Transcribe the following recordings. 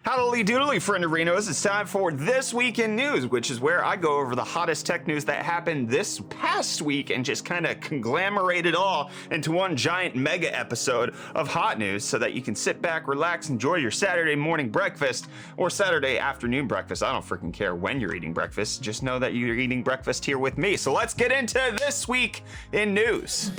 Howdy doodly, friend of Reno's. It's time for This Week in News, which is where I go over the hottest tech news that happened this past week and just kind of conglomerate it all into one giant mega episode of hot news so that you can sit back, relax, enjoy your Saturday morning breakfast or Saturday afternoon breakfast. I don't freaking care when you're eating breakfast. Just know that you're eating breakfast here with me. So let's get into This Week in News.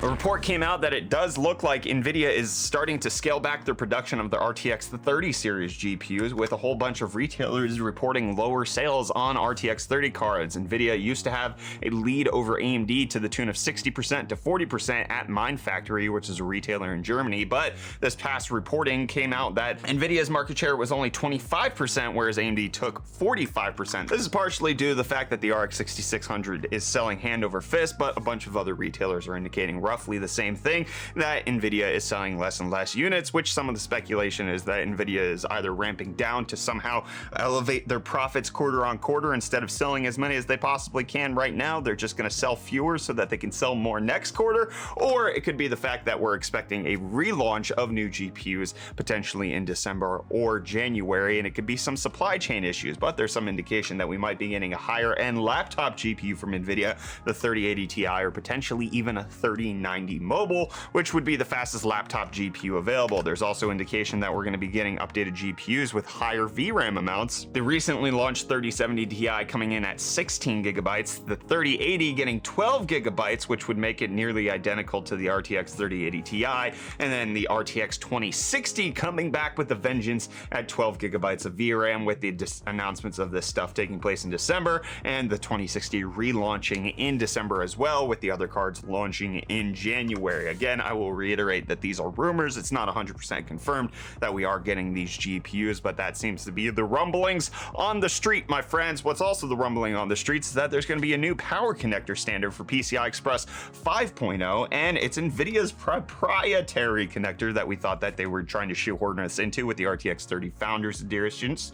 A report came out that it does look like Nvidia is starting to scale back their production of the RTX 30 series GPUs, with a whole bunch of retailers reporting lower sales on RTX 30 cards. Nvidia used to have a lead over AMD to the tune of 60% to 40% at Mindfactory, which is a retailer in Germany, but this past reporting came out that Nvidia's market share was only 25%, whereas AMD took 45%. This is partially due to the fact that the RX 6600 is selling hand over fist, but a bunch of other retailers are indicating roughly the same thing, that Nvidia is selling less and less units, which some of the speculation is that Nvidia is either ramping down to somehow elevate their profits quarter on quarter. Instead of selling as many as they possibly can right now, they're just going to sell fewer so that they can sell more next quarter. Or it could be the fact that we're expecting a relaunch of new GPUs potentially in December or January, and it could be some supply chain issues, but there's some indication that we might be getting a higher end laptop GPU from Nvidia, the 3080 Ti, or potentially even a 3090 mobile, which would be the fastest laptop GPU available. There's also indication that we're going to be getting updated GPUs with higher VRAM amounts. The recently launched 3070 Ti coming in at 16 gigabytes, the 3080 getting 12 gigabytes, which would make it nearly identical to the RTX 3080 Ti, and then the RTX 2060 coming back with a vengeance at 12 gigabytes of VRAM, with the announcements of this stuff taking place in December, and the 2060 relaunching in December as well, with the other cards launching in January. Again, I will reiterate that these are rumors. It's not 100% confirmed that we are getting these GPUs, but that seems to be the rumblings on the street, my friends. What's also the rumbling on the streets is that there's going to be a new power connector standard for PCI Express 5.0, and it's Nvidia's proprietary connector that we thought that they were trying to shoehorn us into with the RTX 30 Founders Editions.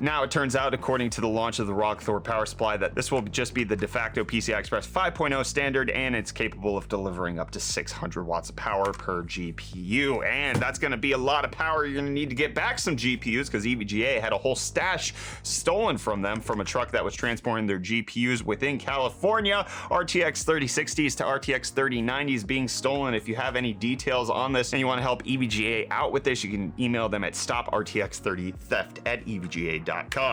Now it turns out, according to the launch of the Rockthor power supply, that this will just be the de facto PCI Express 5.0 standard, and it's capable of delivering up to 600 watts of power per GPU. And that's going to be a lot of power. You're going to need to get back some GPUs because EVGA had a whole stash stolen from them from a truck that was transporting their GPUs within California. RTX 3060s to RTX 3090s being stolen. If you have any details on this and you want to help EVGA out with this, you can email them at stoprtx30theft@evga.com.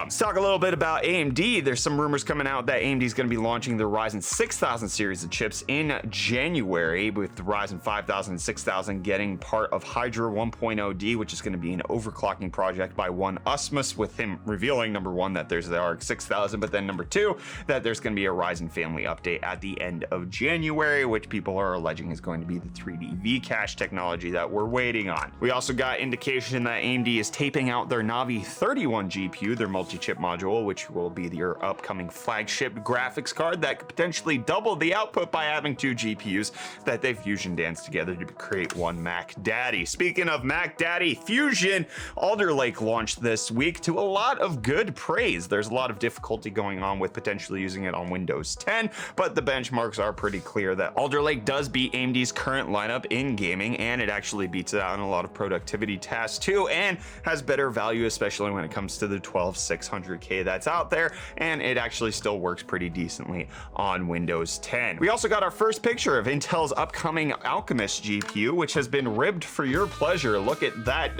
Let's talk a little bit about AMD. There's some rumors coming out that AMD is going to be launching their Ryzen 6000 series of chips in January, with the Ryzen 5000 and 6000 getting part of Hydra 1.0D, which is going to be an overclocking project by one Usmus, with him revealing, number one, that there's the RX 6000, but then number two, that there's going to be a Ryzen family update at the end of January, which people are alleging is going to be the 3D V-Cache technology that we're waiting on. We also got indication that AMD is taping out their Navi 31 GPU, their multi-chip module, which will be their upcoming flagship graphics card that could potentially double the output by having two GPUs that they fusion dance together to create one Mac Daddy. Speaking of Mac Daddy fusion, Alder Lake launched this week to a lot of good praise. There's a lot of difficulty going on with potentially using it on Windows 10, but the benchmarks are pretty clear that Alder Lake does beat AMD's current lineup in gaming, and it actually beats it out in a lot of productivity tasks too, and has better value, especially when it comes to the 12600K that's out there, and it actually still works pretty decently on Windows 10. We also got our first picture of Intel's upcoming Alchemist GPU, which has been ribbed for your pleasure. Look at that.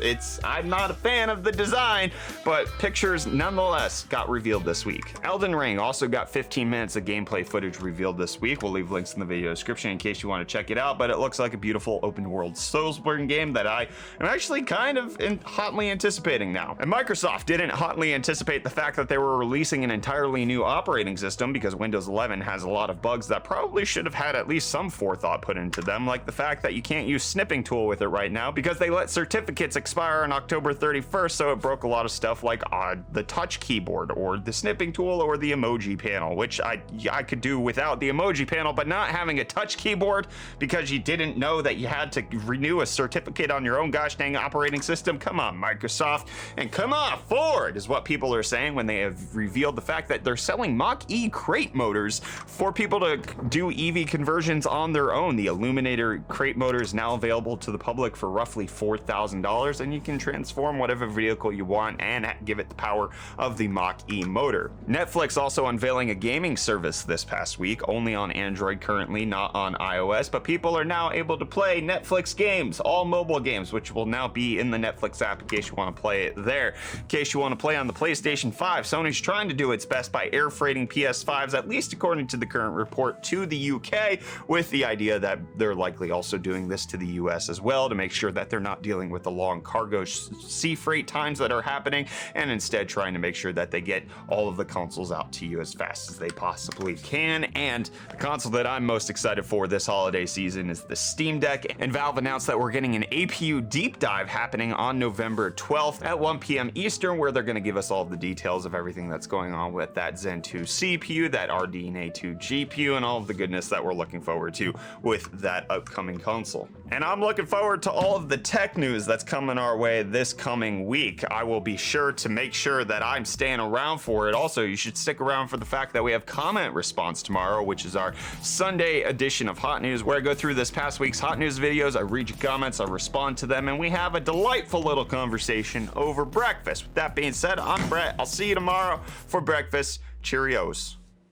I'm not a fan of the design, but pictures nonetheless got revealed this week. Elden Ring also got 15 minutes of gameplay footage revealed this week. We'll leave links in the video description in case you want to check it out, but it looks like a beautiful open world Soulsborne game that I am actually kind of hotly anticipating now. And Microsoft didn't hotly anticipate the fact that they were releasing an entirely new operating system, because Windows 11 has a lot of bugs that probably should have had at least some forethought put into them, like the fact that you can't use snipping tool with it right now because they let certificates expire on October 31st, so it broke a lot of stuff like the touch keyboard or the snipping tool or the emoji panel, which I could do without the emoji panel, but not having a touch keyboard because you didn't know that you had to renew a certificate on your own gosh dang operating system. Come on, Microsoft, and come on forward is what people are saying when they have revealed the fact that they're selling Mach-E crate motors for people to do EV conversions on on their own. The Illuminator crate motor is now available to the public for roughly $4,000, and you can transform whatever vehicle you want and give it the power of the Mach-E motor. Netflix also unveiling a gaming service this past week, only on Android currently, not on iOS, but people are now able to play Netflix games, all mobile games, which will now be in the Netflix app in case you want to play it there. In case you want to play on the PlayStation 5, Sony's trying to do its best by air freighting PS5s, at least according to the current report, to the UK, with the idea that they're likely also doing this to the US as well to make sure that they're not dealing with the long cargo sea freight times that are happening, and instead trying to make sure that they get all of the consoles out to you as fast as they possibly can. And the console that I'm most excited for this holiday season is the Steam Deck, and Valve announced that we're getting an APU deep dive happening on November 12th at 1 p.m. Eastern, where they're going to give us all the details of everything that's going on with that Zen 2 CPU, that RDNA 2 GPU, and all of the goodness that we're looking forward to with that upcoming console. And I'm looking forward to all of the tech news that's coming our way this coming week. I will be sure to make sure that I'm staying around for it. Also, you should stick around for the fact that we have comment response tomorrow, which is our Sunday edition of Hot News, where I go through this past week's Hot News videos, I read your comments, I respond to them, and we have a delightful little conversation over breakfast. With that being said, I'm Brett. I'll see you tomorrow for breakfast. Cheerios.